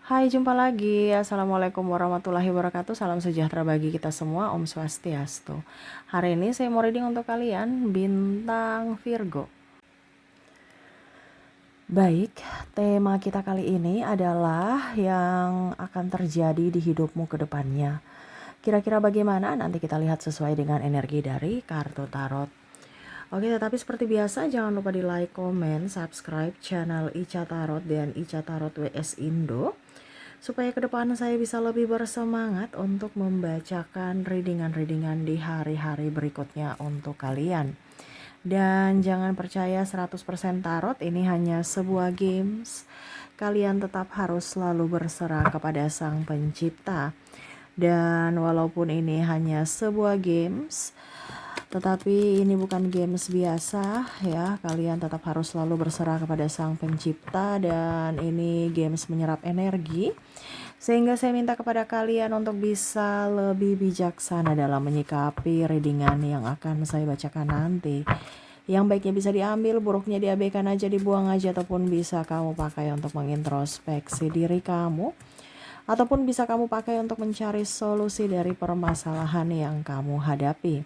Hai, jumpa lagi. Assalamualaikum warahmatullahi wabarakatuh. Salam sejahtera bagi kita semua. Om Swastiastu. Hari ini saya mau reading untuk kalian bintang Virgo. Baik, tema kita kali ini adalah yang akan terjadi di hidupmu ke depannya. Kira-kira bagaimana? Nanti kita lihat sesuai dengan energi dari kartu tarot. Oke, tetapi seperti biasa jangan lupa di like, komen, subscribe channel Ica Tarot dan Ica Tarot WS Indo, supaya ke depan saya bisa lebih bersemangat untuk membacakan readingan-readingan di hari-hari berikutnya untuk kalian. Dan jangan percaya 100% tarot ini hanya sebuah games. Kalian tetap harus selalu berserah kepada Sang Pencipta. Dan walaupun ini hanya sebuah games, tetapi ini bukan games biasa ya. Kalian tetap harus selalu berserah kepada Sang Pencipta, dan ini games menyerap energi. Sehingga saya minta kepada kalian untuk bisa lebih bijaksana dalam menyikapi readingan yang akan saya bacakan nanti. Yang baiknya bisa diambil, buruknya diabaikan aja, dibuang aja, ataupun bisa kamu pakai untuk mengintrospeksi diri kamu, ataupun bisa kamu pakai untuk mencari solusi dari permasalahan yang kamu hadapi.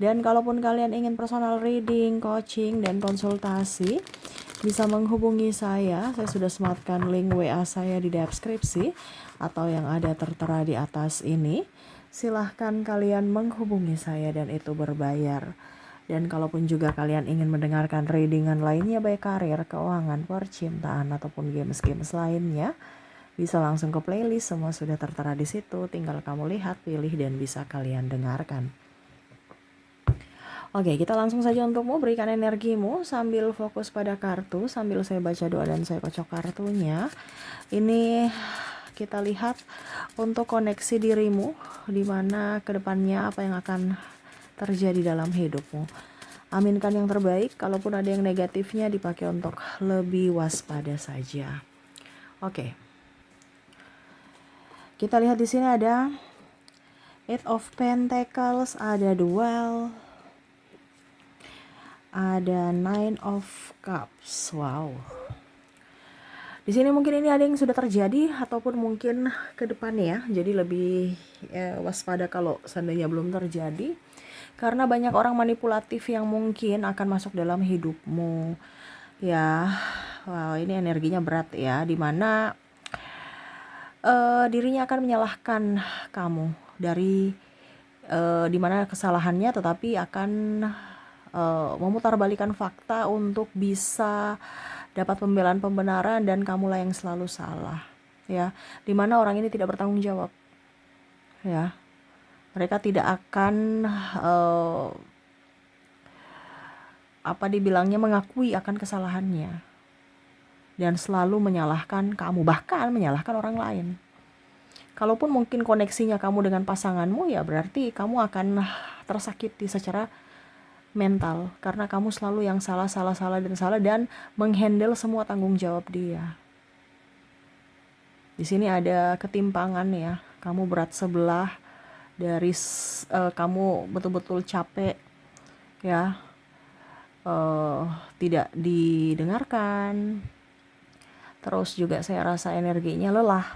Dan kalaupun kalian ingin personal reading, coaching, dan konsultasi, bisa menghubungi saya. Saya sudah sematkan link WA saya di deskripsi atau yang ada tertera di atas ini. Silahkan kalian menghubungi saya dan itu berbayar. Dan kalaupun juga kalian ingin mendengarkan readingan lainnya, baik karir, keuangan, percintaan, ataupun games-games lainnya, bisa langsung ke playlist. Semua sudah tertera di situ. Tinggal kamu lihat, pilih, dan bisa kalian dengarkan. Oke, kita langsung saja untukmu, berikan energimu sambil fokus pada kartu, sambil saya baca doa dan saya kocok kartunya. Ini kita lihat untuk koneksi dirimu, di mana kedepannya apa yang akan terjadi dalam hidupmu. Aminkan yang terbaik, kalaupun ada yang negatifnya dipakai untuk lebih waspada saja. Oke. Kita lihat di sini ada Eight of Pentacles, ada Duel, ada Nine of Cups. Wow. Di sini mungkin ini ada yang sudah terjadi ataupun mungkin ke depannya, jadi lebih waspada kalau seandainya belum terjadi. Karena banyak orang manipulatif yang mungkin akan masuk dalam hidupmu. Ya, wow, ini energinya berat ya, dimana dirinya akan menyalahkan kamu dari dimana kesalahannya, tetapi akan memutarbalikkan fakta untuk bisa dapat pembelaan-pembenaran, dan kamulah yang selalu salah ya, dimana orang ini tidak bertanggung jawab ya. Mereka tidak akan dibilangnya mengakui akan kesalahannya, dan selalu menyalahkan kamu, bahkan menyalahkan orang lain. Kalaupun mungkin koneksinya kamu dengan pasanganmu, ya berarti kamu akan tersakiti secara mental, karena kamu selalu yang salah dan menghandle semua tanggung jawab dia. Di sini ada ketimpangan ya, kamu berat sebelah dari kamu betul-betul capek ya, tidak didengarkan. Terus juga saya rasa energinya lelah,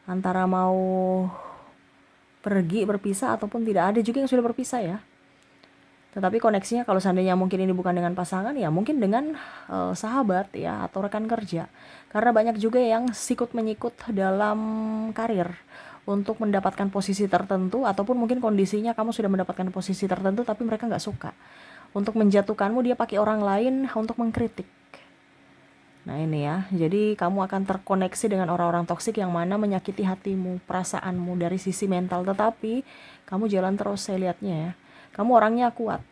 antara mau pergi berpisah ataupun tidak. Ada juga yang sudah berpisah ya. Tetapi koneksinya kalau seandainya mungkin ini bukan dengan pasangan, ya mungkin dengan sahabat ya, atau rekan kerja. Karena banyak juga yang sikut menyikut dalam karir untuk mendapatkan posisi tertentu, ataupun mungkin kondisinya kamu sudah mendapatkan posisi tertentu tapi mereka nggak suka. Untuk menjatuhkanmu dia pakai orang lain untuk mengkritik. Nah ini ya, jadi kamu akan terkoneksi dengan orang-orang toksik yang mana menyakiti hatimu, perasaanmu dari sisi mental. Tetapi kamu jalan terus, saya lihatnya ya. Kamu orangnya kuat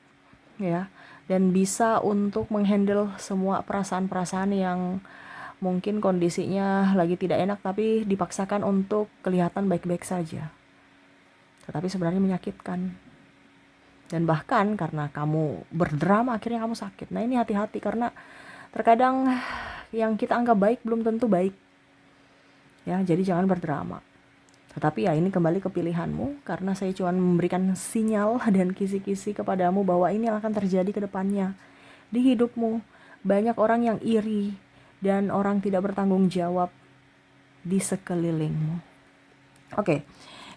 ya, dan bisa untuk menghandle semua perasaan-perasaan yang mungkin kondisinya lagi tidak enak, tapi dipaksakan untuk kelihatan baik-baik saja, tetapi sebenarnya menyakitkan. Dan bahkan karena kamu berdrama akhirnya kamu sakit. Nah ini hati-hati, karena terkadang yang kita anggap baik belum tentu baik ya, jadi jangan berdrama. Tetapi ya ini kembali ke pilihanmu, karena saya cuma memberikan sinyal dan kisi-kisi kepadamu bahwa ini akan terjadi ke depannya di hidupmu. Banyak orang yang iri dan orang tidak bertanggung jawab di sekelilingmu. Oke,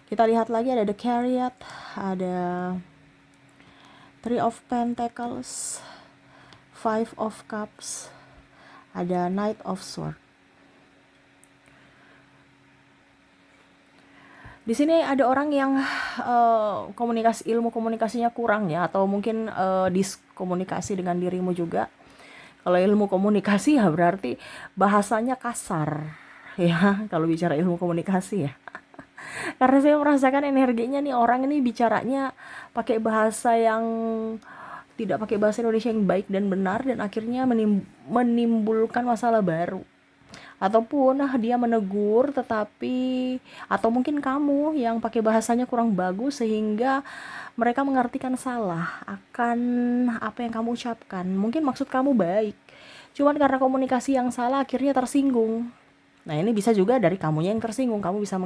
kita lihat lagi ada The Chariot, ada Three of Pentacles, Five of Cups, ada Knight of Swords. Di sini ada orang yang ilmu komunikasinya kurang ya, atau mungkin diskomunikasi dengan dirimu juga. Kalau ilmu komunikasi ya berarti bahasanya kasar ya, kalau bicara ilmu komunikasi ya. Karena saya merasakan energinya nih, orang ini bicaranya pakai bahasa yang tidak pakai bahasa Indonesia yang baik dan benar, dan akhirnya menimbulkan masalah baru. Ataupun dia menegur tetapi, atau mungkin kamu yang pakai bahasanya kurang bagus sehingga mereka mengartikan salah akan apa yang kamu ucapkan. Mungkin maksud kamu baik, cuman karena komunikasi yang salah akhirnya tersinggung. Nah, ini bisa juga dari kamunya yang tersinggung. Kamu bisa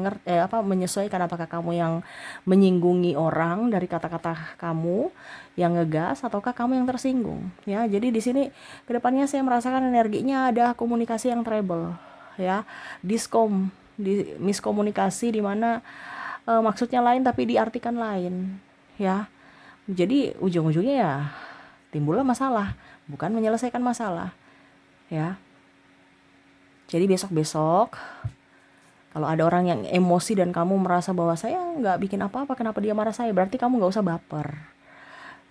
menyesuaikan apakah kamu yang menyinggungi orang dari kata-kata kamu yang ngegas, ataukah kamu yang tersinggung. Ya, jadi di sini kedepannya saya merasakan energinya ada komunikasi yang treble, ya, miskomunikasi di mana maksudnya lain tapi diartikan lain, ya. Jadi ujung-ujungnya ya timbullah masalah, bukan menyelesaikan masalah, ya. Jadi besok-besok kalau ada orang yang emosi dan kamu merasa bahwa saya nggak bikin apa-apa, kenapa dia marah saya, berarti kamu nggak usah baper.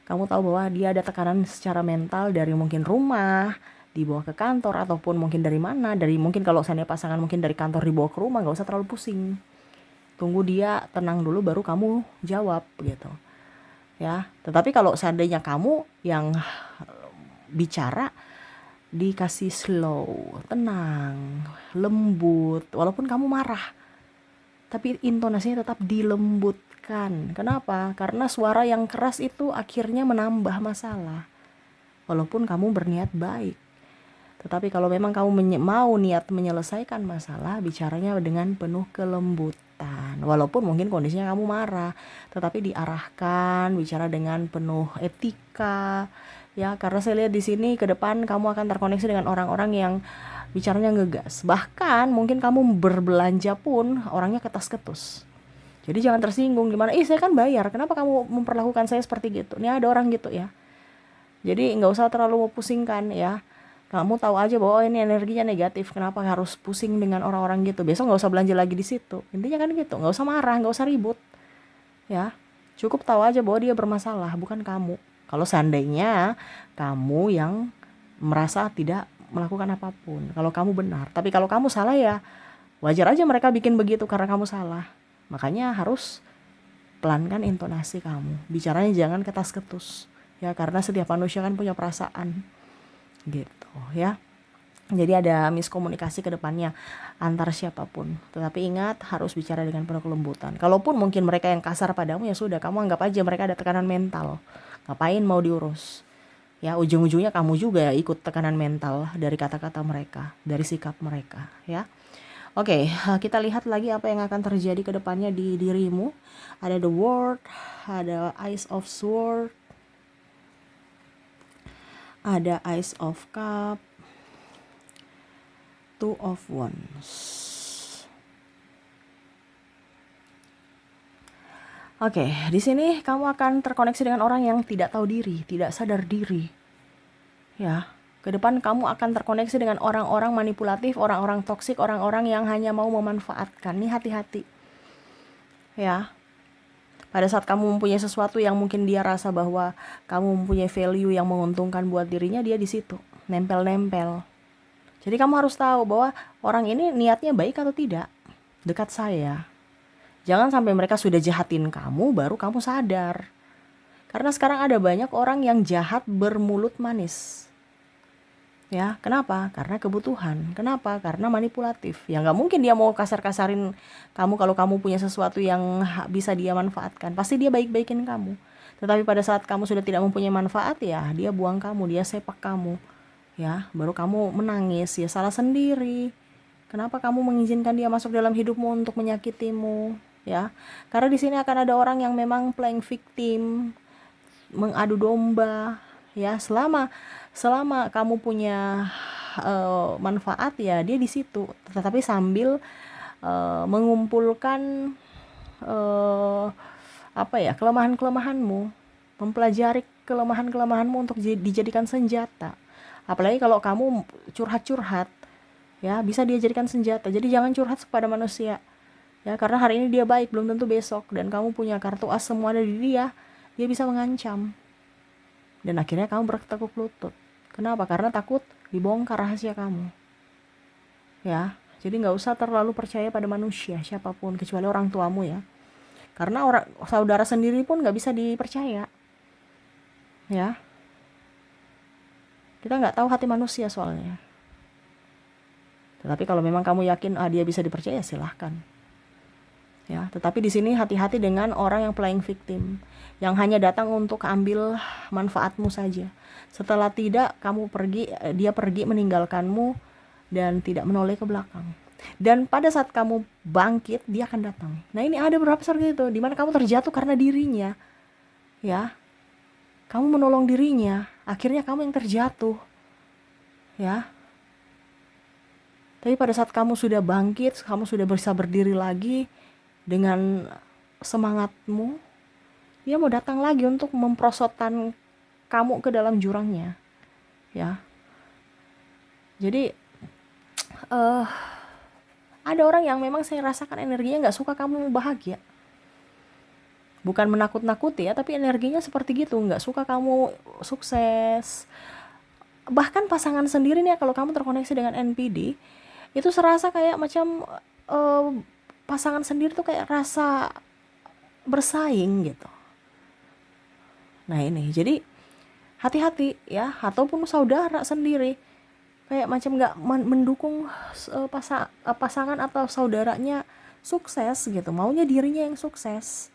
Kamu tahu bahwa dia ada tekanan secara mental dari mungkin rumah, dibawa ke kantor, ataupun mungkin dari mana, dari mungkin kalau seandainya pasangan mungkin dari kantor dibawa ke rumah, nggak usah terlalu pusing. Tunggu dia tenang dulu baru kamu jawab gitu. Ya, tetapi kalau seandainya kamu yang bicara, dikasih slow, tenang, lembut, walaupun kamu marah, tapi intonasinya tetap dilembutkan. Kenapa? Karena suara yang keras itu akhirnya menambah masalah, walaupun kamu berniat baik. Tetapi kalau memang kamu mau niat menyelesaikan masalah, bicaranya dengan penuh kelembutan. Walaupun mungkin kondisinya kamu marah, tetapi diarahkan, bicara dengan penuh etika. Ya, karena saya lihat di sini ke depan kamu akan terkoneksi dengan orang-orang yang bicaranya ngegas. Bahkan mungkin kamu berbelanja pun orangnya ketas-ketus. Jadi jangan tersinggung, gimana? Saya kan bayar, kenapa kamu memperlakukan saya seperti gitu? Ini ada orang gitu ya. Jadi nggak usah terlalu pusingkan ya. Kamu tahu aja bahwa ini energinya negatif, kenapa harus pusing dengan orang-orang gitu? Besok nggak usah belanja lagi di situ. Intinya kan gitu, nggak usah marah, nggak usah ribut. Ya, cukup tahu aja bahwa dia bermasalah, bukan kamu. Kalau seandainya kamu yang merasa tidak melakukan apapun, kalau kamu benar. Tapi kalau kamu salah ya wajar aja mereka bikin begitu karena kamu salah. Makanya harus pelankan intonasi kamu. Bicaranya jangan ketas-ketus. Ya, karena setiap manusia kan punya perasaan. Gitu ya. Jadi ada miskomunikasi ke depannya antar siapapun. Tetapi ingat, harus bicara dengan penuh kelembutan. Kalaupun mungkin mereka yang kasar padamu, ya sudah, kamu anggap aja mereka ada tekanan mental. Ngapain mau diurus? Ya, ujung-ujungnya kamu juga ikut tekanan mental dari kata-kata mereka, dari sikap mereka, ya. Oke, kita lihat lagi apa yang akan terjadi ke depannya di dirimu. Ada The World, ada Ace of Swords, ada Ace of Cup, Two of Wands. Oke, di sini kamu akan terkoneksi dengan orang yang tidak tahu diri, tidak sadar diri. Ya, ke depan kamu akan terkoneksi dengan orang-orang manipulatif, orang-orang toksik, orang-orang yang hanya mau memanfaatkan. Nih, hati-hati. Ya. Pada saat kamu mempunyai sesuatu yang mungkin dia rasa bahwa kamu mempunyai value yang menguntungkan buat dirinya, dia di situ, nempel-nempel. Jadi kamu harus tahu bahwa orang ini niatnya baik atau tidak. Dekat saya. Jangan sampai mereka sudah jahatin kamu, baru kamu sadar. Karena sekarang ada banyak orang yang jahat bermulut manis. Ya, kenapa? Karena kebutuhan. Kenapa? Karena manipulatif. Ya nggak mungkin dia mau kasar-kasarin kamu kalau kamu punya sesuatu yang bisa dia manfaatkan. Pasti dia baik-baikin kamu. Tetapi pada saat kamu sudah tidak mempunyai manfaat, ya dia buang kamu, dia sepak kamu. Ya, baru kamu menangis, ya salah sendiri. Kenapa kamu mengizinkan dia masuk dalam hidupmu untuk menyakitimu? Ya, karena di sini akan ada orang yang memang playing victim, mengadu domba. Ya, selama kamu punya manfaat, ya dia di situ. Tetapi sambil mengumpulkan kelemahan-kelemahanmu, mempelajari kelemahan-kelemahanmu untuk dijadikan senjata. Apalagi kalau kamu curhat-curhat, ya bisa dijadikan senjata. Jadi jangan curhat kepada manusia, ya, karena hari ini dia baik, belum tentu besok. Dan kamu punya kartu as semua ada di dia bisa mengancam. Dan akhirnya kamu bertekuk lutut. Kenapa? Karena takut dibongkar rahasia kamu, ya. Jadi nggak usah terlalu percaya pada manusia siapapun, kecuali orang tuamu, ya. Karena orang saudara sendiri pun nggak bisa dipercaya, ya. Kita nggak tahu hati manusia soalnya. Tetapi kalau memang kamu yakin dia bisa dipercaya, silahkan, ya. Tetapi di sini hati-hati dengan orang yang playing victim, yang hanya datang untuk ambil manfaatmu saja. Setelah tidak kamu pergi, dia pergi meninggalkanmu dan tidak menoleh ke belakang. Dan pada saat kamu bangkit, dia akan datang. Nah, ini ada beberapa seperti itu, dimana kamu terjatuh karena dirinya, ya. Kamu menolong dirinya, akhirnya kamu yang terjatuh, ya. Tapi pada saat kamu sudah bangkit, kamu sudah bisa berdiri lagi dengan semangatmu, dia mau datang lagi untuk memprosotkan kamu ke dalam jurangnya, ya. Jadi ada orang yang memang saya rasakan energinya nggak suka kamu bahagia. Bukan menakut-nakuti, ya, tapi energinya seperti gitu, nggak suka kamu sukses. Bahkan pasangan sendiri nih, kalau kamu terkoneksi dengan NPD, itu serasa kayak macam pasangan sendiri tuh kayak rasa bersaing gitu. Nah ini, jadi hati-hati, ya. Ataupun saudara sendiri kayak macam nggak mendukung pasangan atau saudaranya sukses gitu, maunya dirinya yang sukses.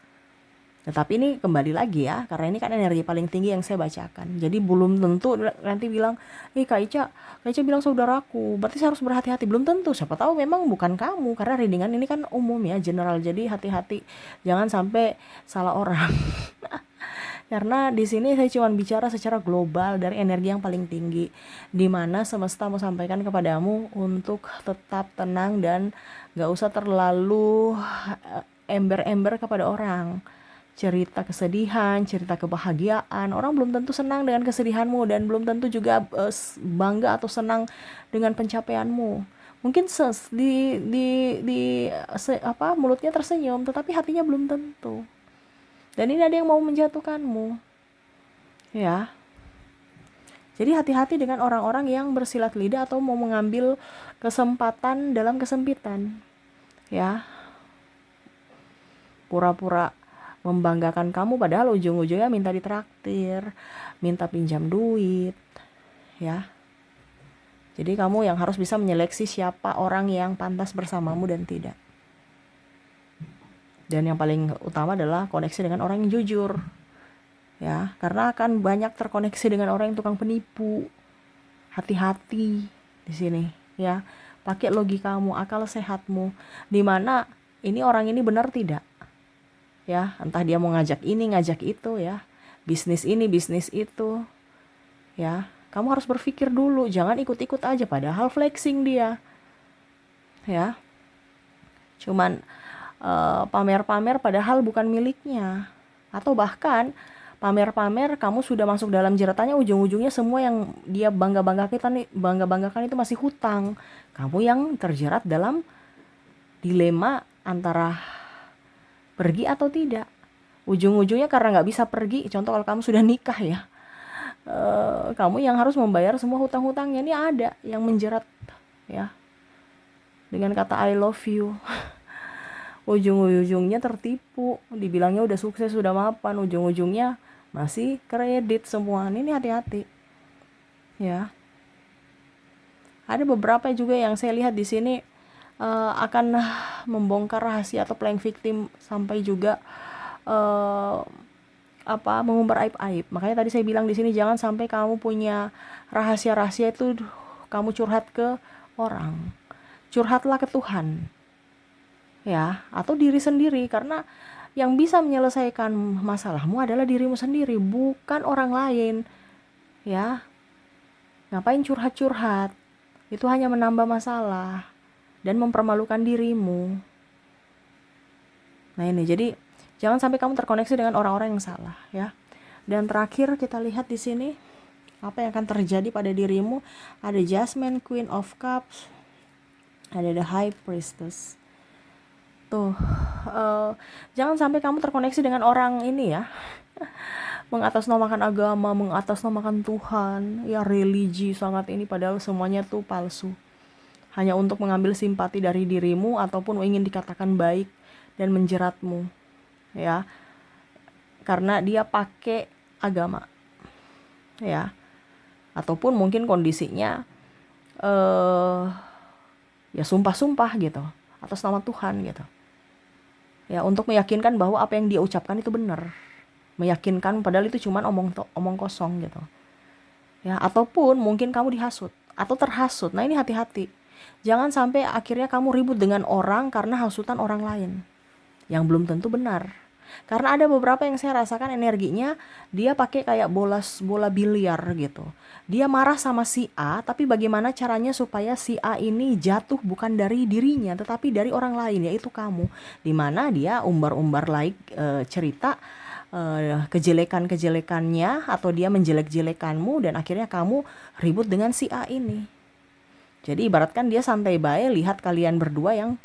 Tetapi ini kembali lagi, ya, karena ini kan energi paling tinggi yang saya bacakan. Jadi belum tentu nanti bilang, Kak Ica bilang saudaraku, berarti saya harus berhati-hati. Belum tentu, siapa tahu memang bukan kamu, karena readingan ini kan umum, ya, general. Jadi hati-hati, jangan sampai salah orang. Karena di sini saya cuma bicara secara global dari energi yang paling tinggi, di mana semesta mau sampaikan kepadamu untuk tetap tenang dan gak usah terlalu ember-ember kepada orang. Cerita kesedihan, cerita kebahagiaan, orang belum tentu senang dengan kesedihanmu dan belum tentu juga bangga atau senang dengan pencapaianmu. Mungkin mulutnya tersenyum, tetapi hatinya belum tentu. Dan ini ada yang mau menjatuhkanmu, ya. Jadi hati-hati dengan orang-orang yang bersilat lidah atau mau mengambil kesempatan dalam kesempitan, ya. Pura-pura membanggakan kamu padahal ujung-ujungnya minta ditraktir, minta pinjam duit, ya. Jadi kamu yang harus bisa menyeleksi siapa orang yang pantas bersamamu dan tidak. Dan yang paling utama adalah koneksi dengan orang yang jujur, ya, karena akan banyak terkoneksi dengan orang yang tukang penipu. Hati-hati di sini, ya. Pakai logikamu, akal sehatmu, di mana ini orang ini benar tidak, ya. Entah dia mau ngajak ini, ngajak itu, ya, bisnis ini, bisnis itu, ya. Kamu harus berpikir dulu, jangan ikut-ikut aja padahal flexing dia, ya. Cuman pamer-pamer padahal bukan miliknya. Atau bahkan pamer-pamer kamu sudah masuk dalam jeratannya, ujung-ujungnya semua yang dia bangga-banggakan itu masih hutang. Kamu yang terjerat dalam dilema antara pergi atau tidak. Ujung-ujungnya karena nggak bisa pergi, contoh kalau kamu sudah nikah, ya, kamu yang harus membayar semua hutang-hutangnya. Ini ada yang menjerat, ya, dengan kata I love you. Ujung-ujungnya tertipu, dibilangnya udah sukses, sudah mapan, ujung-ujungnya masih kredit semua. Ini hati-hati, ya. Ada beberapa juga yang saya lihat di sini akan membongkar rahasia atau playing victim sampai juga mengumbar aib-aib. Makanya tadi saya bilang di sini jangan sampai kamu punya rahasia-rahasia itu kamu curhat ke orang. Curhatlah ke Tuhan, ya, atau diri sendiri, karena yang bisa menyelesaikan masalahmu adalah dirimu sendiri, bukan orang lain, ya. Ngapain curhat-curhat? Itu hanya menambah masalah, dan mempermalukan dirimu. Nah ini, jadi jangan sampai kamu terkoneksi dengan orang-orang yang salah ya. Dan terakhir kita lihat di sini apa yang akan terjadi pada dirimu. Ada Jasmine, Queen of Cups, ada The High Priestess. Tuh, jangan sampai kamu terkoneksi dengan orang ini ya, mengatasnamakan agama, mengatasnamakan Tuhan, ya religi sangat ini, padahal semuanya tuh palsu. Hanya untuk mengambil simpati dari dirimu ataupun ingin dikatakan baik dan menjeratmu, ya. Karena dia pakai agama, ya. Ataupun mungkin kondisinya ya sumpah-sumpah gitu atas nama Tuhan gitu. Ya, untuk meyakinkan bahwa apa yang dia ucapkan itu benar. Meyakinkan padahal itu cuma omong kosong gitu. Ya, ataupun mungkin kamu dihasut atau terhasut. Nah, ini hati-hati. Jangan sampai akhirnya kamu ribut dengan orang karena hasutan orang lain yang belum tentu benar. Karena ada beberapa yang saya rasakan energinya dia pakai kayak bola biliar gitu. Dia marah sama si A, tapi bagaimana caranya supaya si A ini jatuh bukan dari dirinya tetapi dari orang lain, yaitu kamu. Dimana dia umbar-umbar cerita kejelekan-kejelekannya atau dia menjelek-jelekanmu dan akhirnya kamu ribut dengan si A ini. Jadi ibaratkan dia santai bae lihat kalian berdua yang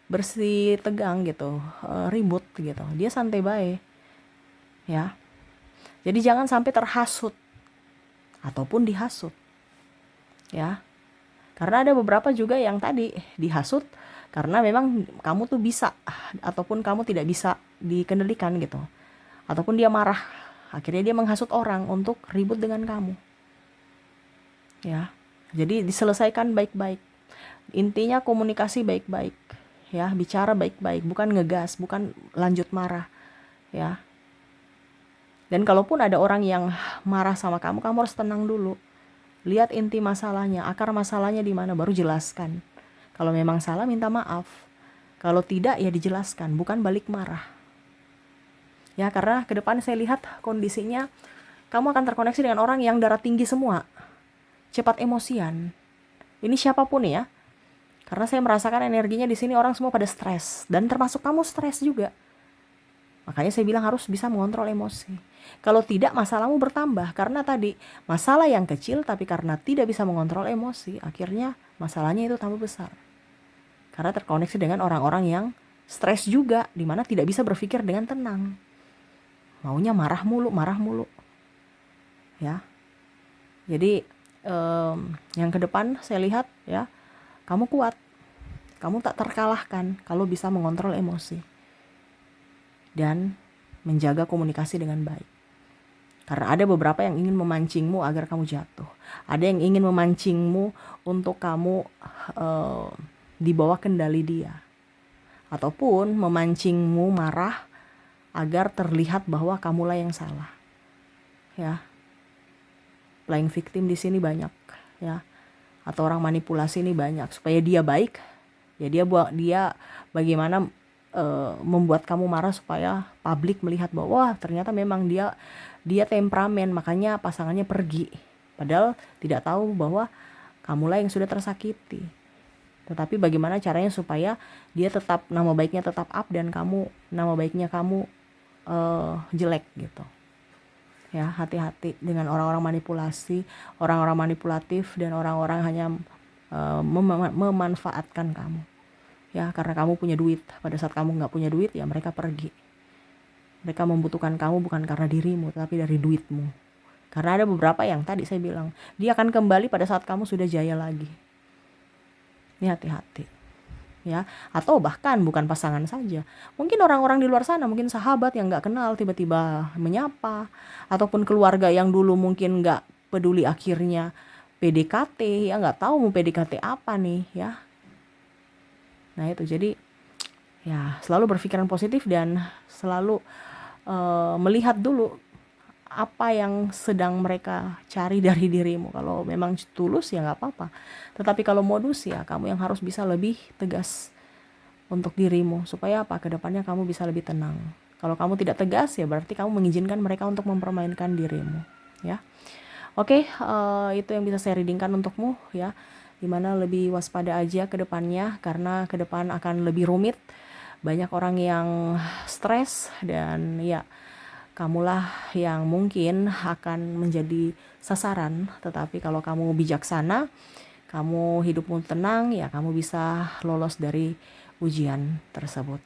bersih tegang gitu, ribut gitu. Dia santai bae. Ya. Jadi jangan sampai terhasut ataupun dihasut. Ya. Karena ada beberapa juga yang tadi dihasut karena memang kamu tuh bisa ataupun kamu tidak bisa dikendalikan gitu. Ataupun dia marah, akhirnya dia menghasut orang untuk ribut dengan kamu. Ya. Jadi diselesaikan baik-baik. Intinya komunikasi baik-baik. Ya, bicara baik-baik, bukan ngegas, bukan lanjut marah. Ya. Dan kalaupun ada orang yang marah sama kamu harus tenang dulu. Lihat inti masalahnya, akar masalahnya di mana, baru jelaskan. Kalau memang salah minta maaf. Kalau tidak ya dijelaskan, bukan balik marah. Ya, karena ke depan saya lihat kondisinya kamu akan terkoneksi dengan orang yang darah tinggi semua. Cepat emosian. Ini siapapun ya. Karena saya merasakan energinya di sini orang semua pada stres dan termasuk kamu stres juga. Makanya saya bilang harus bisa mengontrol emosi. Kalau tidak masalahmu bertambah karena tadi masalah yang kecil tapi karena tidak bisa mengontrol emosi, akhirnya masalahnya itu tambah besar. Karena terkoneksi dengan orang-orang yang stres juga, di mana tidak bisa berpikir dengan tenang. Maunya marah mulu. Ya. Jadi yang ke depan saya lihat ya, kamu kuat. Kamu tak terkalahkan kalau bisa mengontrol emosi. Dan menjaga komunikasi dengan baik. Karena ada beberapa yang ingin memancingmu agar kamu jatuh. Ada yang ingin memancingmu untuk kamu di bawah kendali dia. Ataupun memancingmu marah agar terlihat bahwa kamulah yang salah. Ya. Playing victim di sini banyak, ya. Atau orang manipulasi ini banyak supaya dia baik. Ya dia bagaimana membuat kamu marah supaya publik melihat bahwa wah, ternyata memang dia temperamen, makanya pasangannya pergi. Padahal tidak tahu bahwa kamulah yang sudah tersakiti. Tetapi bagaimana caranya supaya dia tetap, nama baiknya tetap up dan nama baiknya kamu jelek gitu. Ya, hati-hati dengan orang-orang manipulasi, orang-orang manipulatif dan orang-orang hanya memanfaatkan kamu. Ya, karena kamu punya duit. Pada saat kamu nggak punya duit, ya mereka pergi. Mereka membutuhkan kamu bukan karena dirimu, tapi dari duitmu. Karena ada beberapa yang tadi saya bilang, dia akan kembali pada saat kamu sudah jaya lagi. Ini hati-hati. Ya, atau bahkan bukan pasangan saja, mungkin orang-orang di luar sana, mungkin sahabat yang nggak kenal tiba-tiba menyapa, ataupun keluarga yang dulu mungkin nggak peduli akhirnya PDKT, ya nggak tahu mau PDKT apa nih ya. Nah itu, jadi ya selalu berpikiran positif dan selalu melihat dulu apa yang sedang mereka cari dari dirimu. Kalau memang tulus ya nggak apa-apa. Tetapi kalau modus ya kamu yang harus bisa lebih tegas untuk dirimu. Supaya apa? Kedepannya kamu bisa lebih tenang. Kalau kamu tidak tegas ya berarti kamu mengizinkan mereka untuk mempermainkan dirimu. Ya. Oke, itu yang bisa saya readingkan untukmu ya. Gimana lebih waspada aja ke depannya, karena ke depan akan lebih rumit. Banyak orang yang stres dan ya kamulah yang mungkin akan menjadi sasaran. Tetapi kalau kamu bijaksana, kamu hidupmu tenang, ya kamu bisa lolos dari ujian tersebut.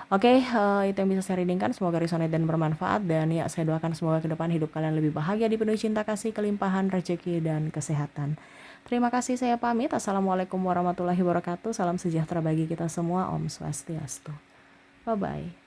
Oke, itu yang bisa saya readingkan. Semoga resonate dan bermanfaat. Dan ya, saya doakan semoga ke depan hidup kalian lebih bahagia, dipenuhi cinta kasih, kelimpahan, rezeki, dan kesehatan. Terima kasih, saya pamit. Assalamualaikum warahmatullahi wabarakatuh. Salam sejahtera bagi kita semua. Om Swastiastu. Bye-bye.